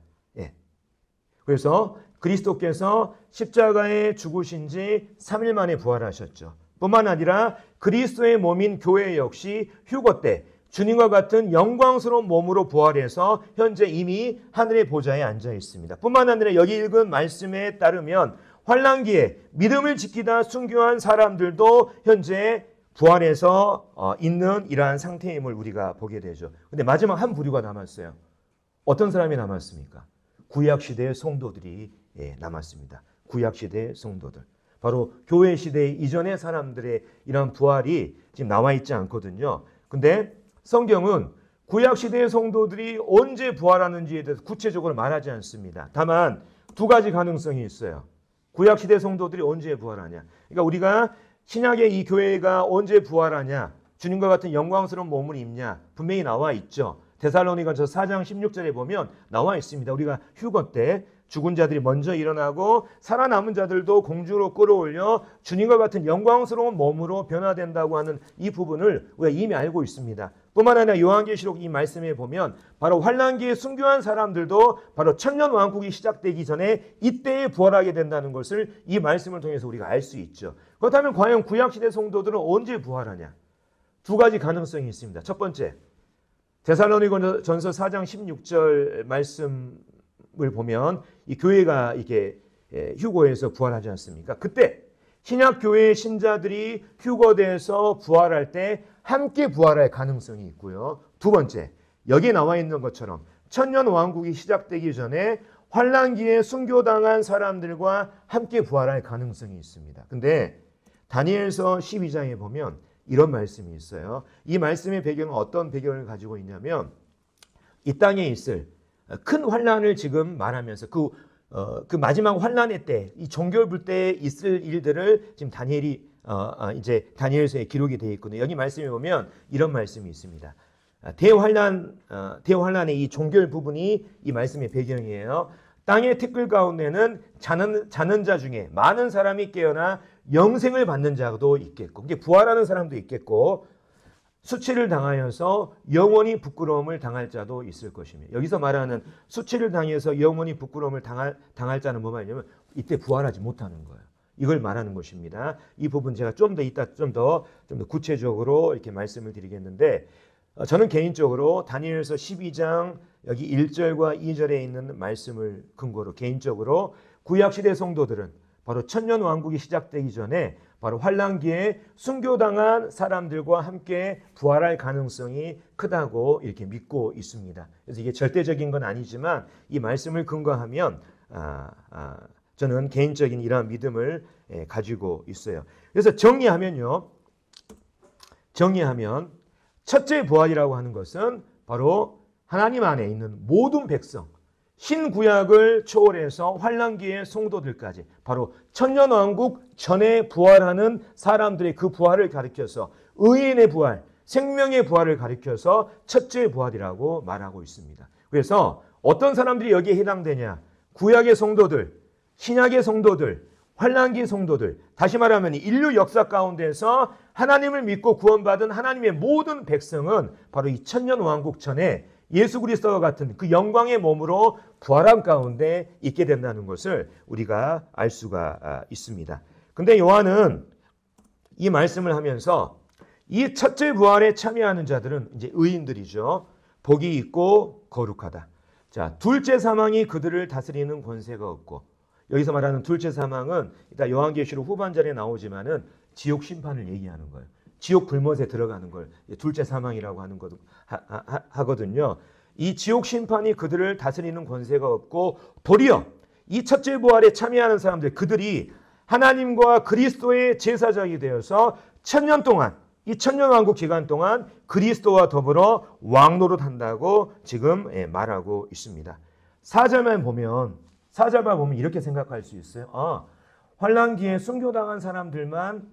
S1: 그래서 그리스도께서 십자가에 죽으신 지 3일 만에 부활하셨죠. 뿐만 아니라 그리스도의 몸인 교회 역시 휴거 때 주님과 같은 영광스러운 몸으로 부활해서 현재 이미 하늘의 보좌에 앉아 있습니다. 뿐만 아니라 여기 읽은 말씀에 따르면 환란기에 믿음을 지키다 순교한 사람들도 현재 부활해서 있는 이러한 상태임을 우리가 보게 되죠. 근데 마지막 한 부류가 남았어요. 어떤 사람이 남았습니까? 구약시대의 성도들이 남았습니다. 구약시대의 성도들. 바로 교회 시대 이전의 사람들의 이런 부활이 지금 나와 있지 않거든요. 근데 성경은 구약시대의 성도들이 언제 부활하는지에 대해서 구체적으로 말하지 않습니다. 다만 두 가지 가능성이 있어요. 구약시대 성도들이 언제 부활하냐. 그러니까 우리가 신약의 이 교회가 언제 부활하냐, 주님과 같은 영광스러운 몸을 입냐, 분명히 나와 있죠. 데살로니가서 4장 16절에 보면 나와 있습니다. 우리가 휴거 때 죽은 자들이 먼저 일어나고 살아남은 자들도 공중으로 끌어올려 주님과 같은 영광스러운 몸으로 변화된다고 하는 이 부분을 우리가 이미 알고 있습니다. 뿐만 아니라 요한계시록 이 말씀에 보면 바로 환란기에 순교한 사람들도 바로 천년 왕국이 시작되기 전에 이때에 부활하게 된다는 것을 이 말씀을 통해서 우리가 알 수 있죠. 그렇다면 과연 구약시대 성도들은 언제 부활하냐? 두 가지 가능성이 있습니다. 첫 번째, 데살로니가전서 4장 16절 말씀을 보면 이 교회가 이게 휴거에서 부활하지 않습니까? 그때 신약 교회의 신자들이 휴거돼서 부활할 때 함께 부활할 가능성이 있고요. 두 번째, 여기에 나와 있는 것처럼 천년 왕국이 시작되기 전에 환란기에 순교당한 사람들과 함께 부활할 가능성이 있습니다. 근데 다니엘서 12장에 보면 이런 말씀이 있어요. 이 말씀의 배경은 어떤 배경을 가지고 있냐면 이 땅에 있을 큰 환란을 지금 말하면서 그 마지막 환란의 때, 이 종결부 때에 있을 일들을 지금 다니엘이 이제 다니엘서에 기록이 되어 있거든요. 여기 말씀에 보면 이런 말씀이 있습니다. 대환란의 이 종결 부분이 이 말씀의 배경이에요. 땅의 티끌 가운데는 자는 자 중에 많은 사람이 깨어나 영생을 받는 자도 있겠고, 이게 부활하는 사람도 있겠고, 수치를 당하여서 영원히 부끄러움을 당할 자도 있을 것입니다. 여기서 말하는 수치를 당해서 영원히 부끄러움을 당할 자는 뭐 말이냐면 이때 부활하지 못하는 거예요. 이걸 말하는 것입니다. 이 부분 제가 좀 더 구체적으로 이렇게 말씀을 드리겠는데, 저는 개인적으로 다니엘서 12장 여기 1절과 2절에 있는 말씀을 근거로 개인적으로 구약시대 성도들은 바로 천년왕국이 시작되기 전에 바로 환란기에 순교당한 사람들과 함께 부활할 가능성이 크다고 이렇게 믿고 있습니다. 그래서 이게 절대적인 건 아니지만 이 말씀을 근거하면 저는 개인적인 이러한 믿음을 가지고 있어요. 그래서 정리하면 첫째 부활이라고 하는 것은 바로 하나님 안에 있는 모든 백성, 신구약을 초월해서 환란기의 성도들까지 바로 천년왕국 전에 부활하는 사람들의 그 부활을 가리켜서 의인의 부활, 생명의 부활을 가리켜서 첫째 부활이라고 말하고 있습니다. 그래서 어떤 사람들이 여기에 해당되냐? 구약의 성도들, 신약의 성도들, 환란기 성도들, 다시 말하면 인류 역사 가운데서 하나님을 믿고 구원받은 하나님의 모든 백성은 바로 이 천년왕국 전에 예수 그리스도와 같은 그 영광의 몸으로 부활함 가운데 있게 된다는 것을 우리가 알 수가 있습니다. 근데 요한은 이 말씀을 하면서 이 첫째 부활에 참여하는 자들은 이제 의인들이죠. 복이 있고 거룩하다. 자, 둘째 사망이 그들을 다스리는 권세가 없고, 여기서 말하는 둘째 사망은 일단 요한계시록 후반절에 나오지만은 지옥 심판을 얘기하는 거예요. 지옥 불못에 들어가는 걸 둘째 사망이라고 하는 것 하거든요. 이 지옥 심판이 그들을 다스리는 권세가 없고, 도리어 이 첫째 부활에 참여하는 사람들, 그들이 하나님과 그리스도의 제사장이 되어서 천년 동안, 이 천년왕국 기간 동안 그리스도와 더불어 왕노릇한다고 지금 말하고 있습니다. 4절만 보면 이렇게 생각할 수 있어요. 환란기에 순교당한 사람들만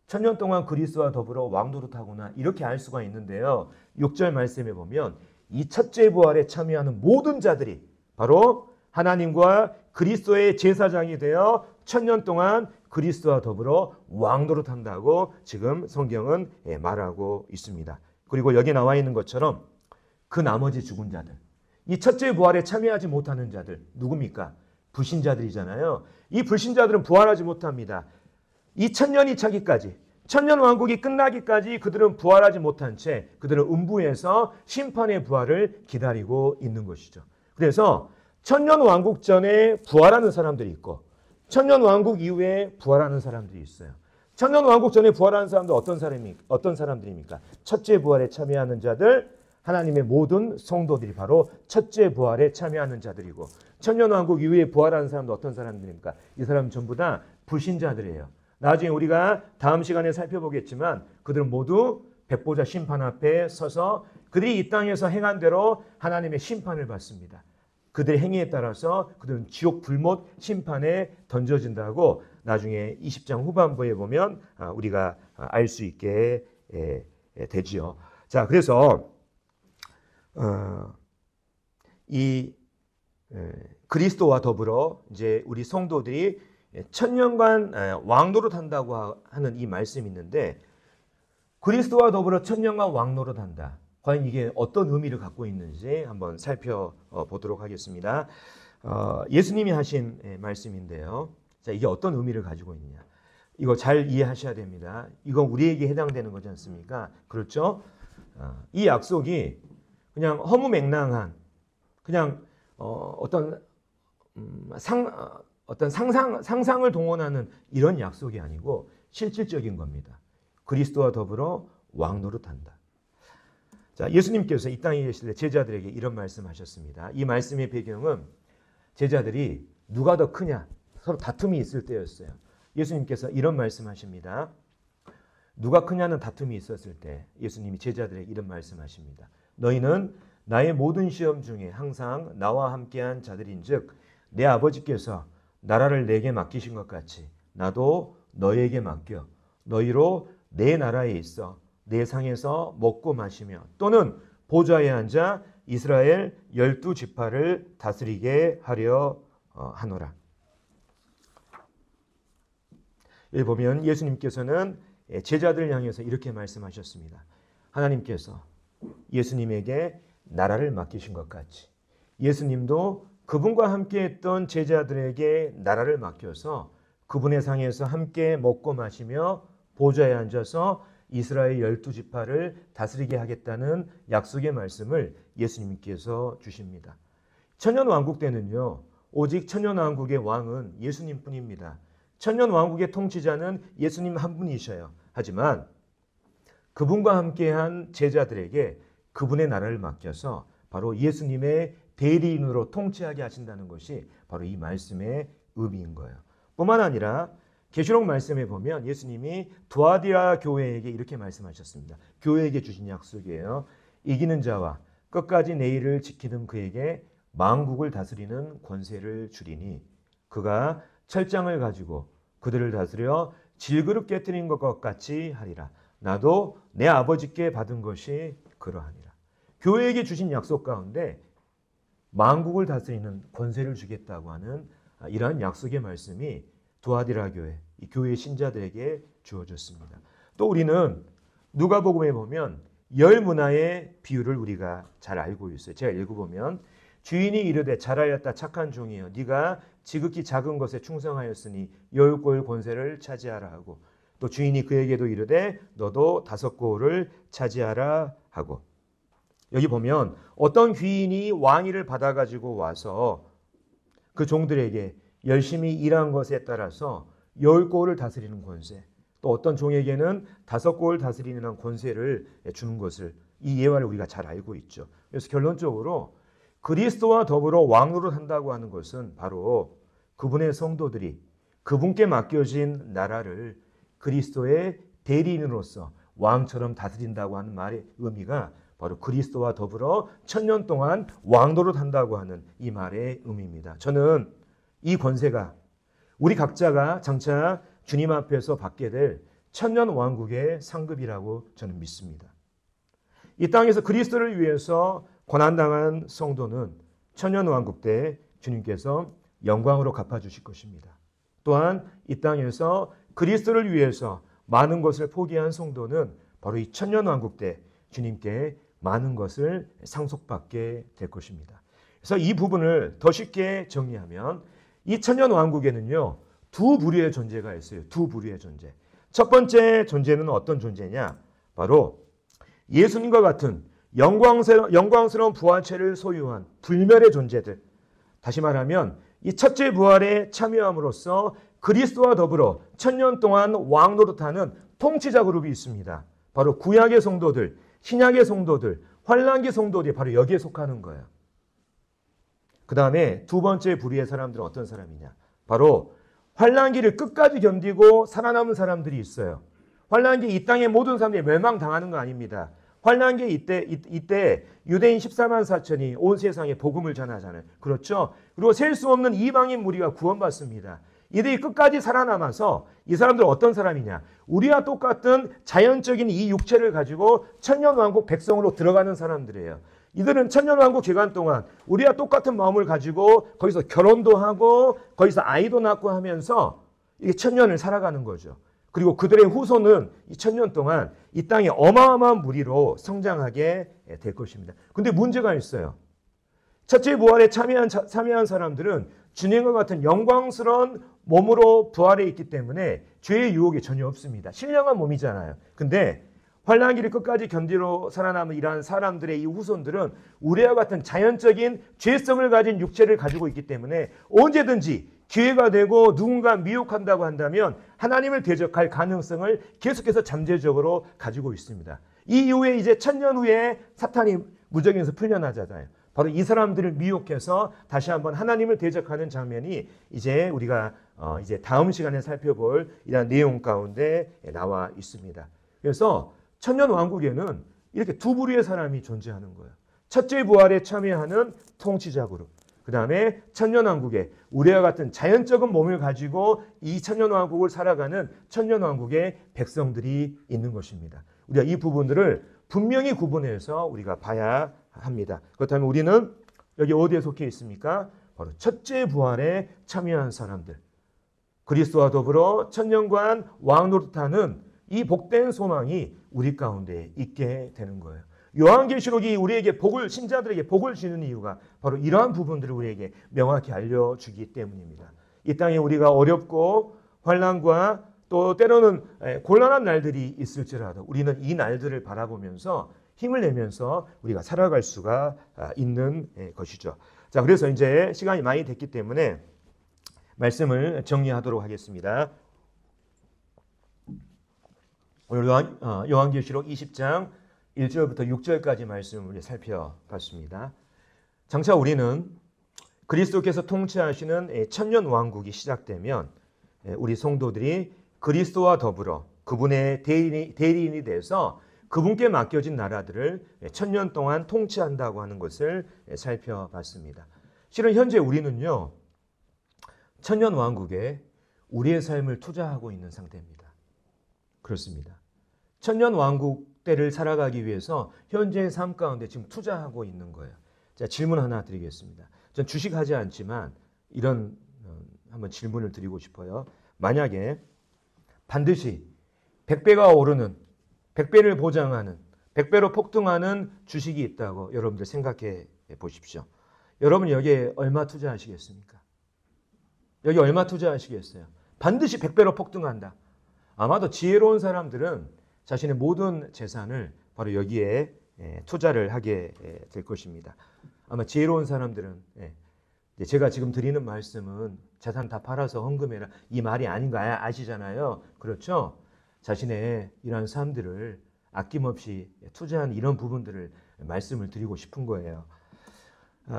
S1: 천년 동안 그리스도와 더불어 왕노릇하구나, 이렇게 알 수가 있는데요. 6절 말씀에 보면 이 첫째 부활에 참여하는 모든 자들이 바로 하나님과 그리스도의 제사장이 되어 천년 동안 그리스도와 더불어 왕노릇한다고 지금 성경은 말하고 있습니다. 그리고 여기 나와 있는 것처럼 그 나머지 죽은 자들, 이 첫째 부활에 참여하지 못하는 자들 누굽니까? 불신자들이잖아요. 이 불신자들은 부활하지 못합니다. 이 천년이 차기까지, 천년 왕국이 끝나기까지 그들은 부활하지 못한 채 그들은 음부에서 심판의 부활을 기다리고 있는 것이죠. 그래서 천년 왕국 전에 부활하는 사람들이 있고, 천년 왕국 이후에 부활하는 사람들이 있어요. 천년 왕국 전에 부활하는 사람들 어떤 사람들입니까? 첫째 부활에 참여하는 자들, 하나님의 모든 성도들이 바로 첫째 부활에 참여하는 자들이고, 천년 왕국 이후에 부활하는 사람도 어떤 사람들입니까? 이 사람 전부 다 불신자들이에요. 나중에 우리가 다음 시간에 살펴보겠지만 그들은 모두 백보자 심판 앞에 서서 그들이 이 땅에서 행한 대로 하나님의 심판을 받습니다. 그들의 행위에 따라서 그들은 지옥 불못 심판에 던져진다고 나중에 20장 후반부에 보면 우리가 알 수 있게 되지요. 자, 그래서 이 그리스도와 더불어 이제 우리 성도들이 천년간 왕노릇한다고 하는 이 말씀이 있는데, 그리스도와 더불어 천년간 왕노릇한다. 과연 이게 어떤 의미를 갖고 있는지 한번 살펴보도록 하겠습니다. 예수님이 하신 말씀인데요. 자, 이게 어떤 의미를 가지고 있느냐. 이거 잘 이해하셔야 됩니다. 이건 우리에게 해당되는 거지 않습니까? 그렇죠? 이 약속이 그냥 허무맹랑한, 그냥 어떤 상상을 동원하는 이런 약속이 아니고 실질적인 겁니다. 그리스도와 더불어 왕노릇한다. 자, 예수님께서 이 땅에 계실 때 제자들에게 이런 말씀하셨습니다. 이 말씀의 배경은 제자들이 누가 더 크냐, 서로 다툼이 있을 때였어요. 예수님께서 이런 말씀하십니다. 누가 크냐는 다툼이 있었을 때 예수님이 제자들에게 이런 말씀하십니다. 너희는 나의 모든 시험 중에 항상 나와 함께한 자들인즉 내 아버지께서 나라를 내게 맡기신 것 같이 나도 너희에게 맡겨 너희로 내 나라에 있어 내 상에서 먹고 마시며 또는 보좌에 앉아 이스라엘 12지파를 다스리게 하려 하노라. 여기 보면 예수님께서는 제자들을 향해서 이렇게 말씀하셨습니다. 하나님께서 예수님에게 나라를 맡기신 것 같이 예수님도 그분과 함께 했던 제자들에게 나라를 맡겨서 그분의 상에서 함께 먹고 마시며 보좌에 앉아서 이스라엘 12지파를 다스리게 하겠다는 약속의 말씀을 예수님께서 주십니다. 천년왕국 때는요, 오직 천년왕국의 왕은 예수님뿐입니다. 천년왕국의 통치자는 예수님 한 분이셔요. 하지만 그분과 함께한 제자들에게 그분의 나라를 맡겨서 바로 예수님의 대리인으로 통치하게 하신다는 것이 바로 이 말씀의 의미인 거예요. 뿐만 아니라 계시록 말씀에 보면 예수님이 두아디라 교회에게 이렇게 말씀하셨습니다. 교회에게 주신 약속이에요. 이기는 자와 끝까지 내 일을 지키는 그에게 만국을 다스리는 권세를 주리니 그가 철장을 가지고 그들을 다스려 질그릇 깨뜨린 것 같이 하리라. 나도 내 아버지께 받은 것이 그러하니라. 교회에게 주신 약속 가운데 만국을 다스리는 권세를 주겠다고 하는 이러한 약속의 말씀이 두아디라 교회, 이 교회 신자들에게 주어졌습니다. 또 우리는 누가복음에 보면 열 문화의 비유를 우리가 잘 알고 있어요. 제가 읽어보면 주인이 이르되 잘하였다 착한 종이여 네가 지극히 작은 것에 충성하였으니 열 골 권세를 차지하라 하고 또 주인이 그에게도 이르되 너도 5골을 차지하라 하고 여기 보면 어떤 귀인이 왕위를 받아가지고 와서 그 종들에게 열심히 일한 것에 따라서 10골을 다스리는 권세 또 어떤 종에게는 5골을 다스리는 권세를 주는 것을 이 예화를 우리가 잘 알고 있죠. 그래서 결론적으로 그리스도와 더불어 왕노릇 한다고 하는 것은 바로 그분의 성도들이 그분께 맡겨진 나라를 그리스도의 대리인으로서 왕처럼 다스린다고 하는 말의 의미가 바로 그리스도와 더불어 1000년 동안 왕노릇 한다고 하는 이 말의 의미입니다. 저는 이 권세가 우리 각자가 장차 주님 앞에서 받게 될 1000년 왕국의 상급이라고 저는 믿습니다. 이 땅에서 그리스도를 위해서 고난당한 성도는 1000년 왕국 때 주님께서 영광으로 갚아주실 것입니다. 또한 이 땅에서 그리스도를 위해서 많은 것을 포기한 성도는 바로 이 1000년 왕국 때 주님께 많은 것을 상속받게 될 것입니다. 그래서 이 부분을 더 쉽게 정리하면 이 1000년 왕국에는요, 두 부류의 존재가 있어요. 두 부류의 존재. 첫 번째 존재는 어떤 존재냐? 바로 예수님과 같은 영광스러운 부활체를 소유한 불멸의 존재들. 다시 말하면 이 첫째 부활에 참여함으로써 그리스도와 더불어 1000년 동안 왕노릇하는 통치자 그룹이 있습니다. 바로 구약의 성도들, 신약의 성도들, 환란기 성도들이 바로 여기에 속하는 거예요. 그 다음에 두 번째 부류의 사람들은 어떤 사람이냐? 바로 환란기를 끝까지 견디고 살아남은 사람들이 있어요. 환란기 이 땅의 모든 사람들이 멸망당하는 거 아닙니다. 환란기 이때 유대인 14만 4천이 온 세상에 복음을 전하잖아요. 그렇죠? 그리고 셀 수 없는 이방인 무리가 구원받습니다. 이들이 끝까지 살아남아서 이 사람들은 어떤 사람이냐? 우리와 똑같은 자연적인 이 육체를 가지고 천년왕국 백성으로 들어가는 사람들이에요. 이들은 천년왕국 기간 동안 우리와 똑같은 마음을 가지고 거기서 결혼도 하고 거기서 아이도 낳고 하면서 이게 천년을 살아가는 거죠. 그리고 그들의 후손은 이 천년 동안 이 땅에 어마어마한 무리로 성장하게 될 것입니다. 근데 문제가 있어요. 첫째 부활에 참여한 사람들은 주님과 같은 영광스러운 몸으로 부활해 있기 때문에 죄의 유혹이 전혀 없습니다. 신령한 몸이잖아요. 근데 환란기를 끝까지 견디러 살아남은 이러한 사람들의 이 후손들은 우리와 같은 자연적인 죄성을 가진 육체를 가지고 있기 때문에 언제든지 기회가 되고 누군가 미혹한다고 한다면 하나님을 대적할 가능성을 계속해서 잠재적으로 가지고 있습니다. 이 이후에 이제 1000년 후에 사탄이 무적에서 풀려나잖아요. 바로 이 사람들을 미혹해서 다시 한번 하나님을 대적하는 장면이 이제 우리가 이제 다음 시간에 살펴볼 이런 내용 가운데 나와 있습니다. 그래서 천년 왕국에는 이렇게 두 부류의 사람이 존재하는 거예요. 첫째 부활에 참여하는 통치자 그룹. 그 다음에 천년왕국에 우리와 같은 자연적인 몸을 가지고 이 천년왕국을 살아가는 천년왕국의 백성들이 있는 것입니다. 우리가 이 부분들을 분명히 구분해서 우리가 봐야 합니다. 그렇다면 우리는 여기 어디에 속해 있습니까? 바로 첫째 부활에 참여한 사람들. 그리스도와 더불어 천년간 왕노릇하는 이 복된 소망이 우리 가운데 있게 되는 거예요. 요한계시록이 우리에게 신자들에게 복을 주는 이유가 바로 이러한 부분들을 우리에게 명확히 알려주기 때문입니다. 이 땅에 우리가 어렵고 환난과 또 때로는 곤란한 날들이 있을지라도 우리는 이 날들을 바라보면서 힘을 내면서 우리가 살아갈 수가 있는 것이죠. 자, 그래서 이제 시간이 많이 됐기 때문에 말씀을 정리하도록 하겠습니다. 오늘 요한계시록 20장 1절부터 6절까지 말씀을 살펴봤습니다. 장차 우리는 그리스도께서 통치하시는 천년 왕국이 시작되면 우리 성도들이 그리스도와 더불어 그분의 대리인이 돼서 그분께 맡겨진 나라들을 천년 동안 통치한다고 하는 것을 살펴봤습니다. 실은 현재 우리는요, 천년 왕국에 우리의 삶을 투자하고 있는 상태입니다. 그렇습니다. 천년 왕국 때를 살아가기 위해서 현재의 삶 가운데 지금 투자하고 있는 거예요. 자, 질문 하나 드리겠습니다. 전 주식하지 않지만 이런 한번 질문을 드리고 싶어요. 만약에 반드시 100배가 오르는, 100배를 보장하는, 100배로 폭등하는 주식이 있다고 여러분들 생각해 보십시오. 여러분 여기에 얼마 투자하시겠습니까? 여기 얼마 투자하시겠어요? 반드시 100배로 폭등한다. 아마도 지혜로운 사람들은 자신의 모든 재산을 바로 여기에 투자를 하게 될 것입니다. 아마 지혜로운 사람들은 제가 지금 드리는 말씀은 재산 다 팔아서 헌금해라 이 말이 아닌 거 아시잖아요. 그렇죠? 자신의 이러한 삶들을 아낌없이 투자한 이런 부분들을 말씀을 드리고 싶은 거예요.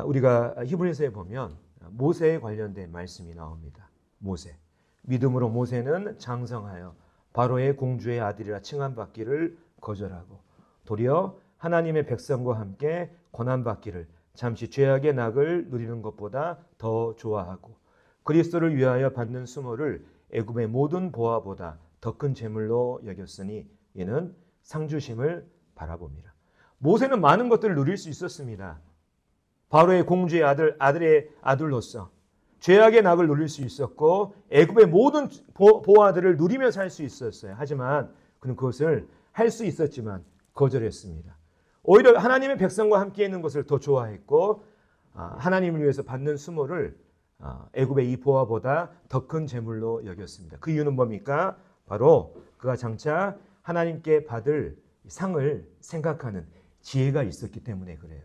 S1: 우리가 히브리서에 보면 모세에 관련된 말씀이 나옵니다. 모세. 믿음으로 모세는 장성하여 바로의 공주의 아들이라 칭함받기를 거절하고 도리어 하나님의 백성과 함께 고난받기를 잠시 죄악의 낙을 누리는 것보다 더 좋아하고 그리스도를 위하여 받는 수모를 애굽의 모든 보화보다 더 큰 재물로 여겼으니 이는 상주심을 바라봅니다. 모세는 많은 것들을 누릴 수 있었습니다. 바로의 공주의 아들의 아들로서 죄악의 낙을 누릴 수 있었고 애굽의 모든 보화들을 누리며 살 수 있었어요. 하지만 그는 그것을 할 수 있었지만 거절했습니다. 오히려 하나님의 백성과 함께 있는 것을 더 좋아했고 하나님을 위해서 받는 수모를 애굽의 이 보화보다 더 큰 재물로 여겼습니다. 그 이유는 뭡니까? 바로 그가 장차 하나님께 받을 상을 생각하는 지혜가 있었기 때문에 그래요.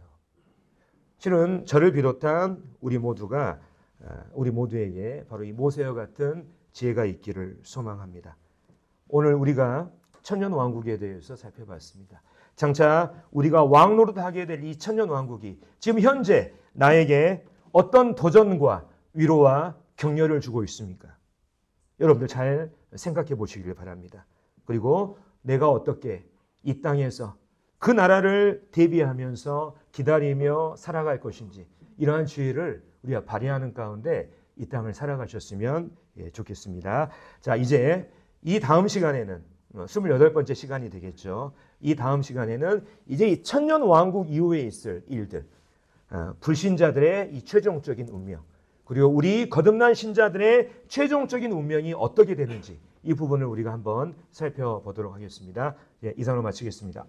S1: 실은 저를 비롯한 우리 모두에게 바로 이 모세와 같은 지혜가 있기를 소망합니다. 오늘 우리가 천년 왕국에 대해서 살펴봤습니다. 장차 우리가 왕노릇하게 될 이 천년 왕국이 지금 현재 나에게 어떤 도전과 위로와 격려를 주고 있습니까? 여러분들 잘 생각해 보시길 바랍니다. 그리고 내가 어떻게 이 땅에서 그 나라를 대비하면서 기다리며 살아갈 것인지 이러한 지혜를 우리가 발휘하는 가운데 이 땅을 살아가셨으면 좋겠습니다. 자, 이제 이 다음 시간에는 28번째 시간이 되겠죠. 이 다음 시간에는 이제 이 천년 왕국 이후에 있을 일들, 불신자들의 이 최종적인 운명, 그리고 우리 거듭난 신자들의 최종적인 운명이 어떻게 되는지 이 부분을 우리가 한번 살펴보도록 하겠습니다. 이상으로 마치겠습니다.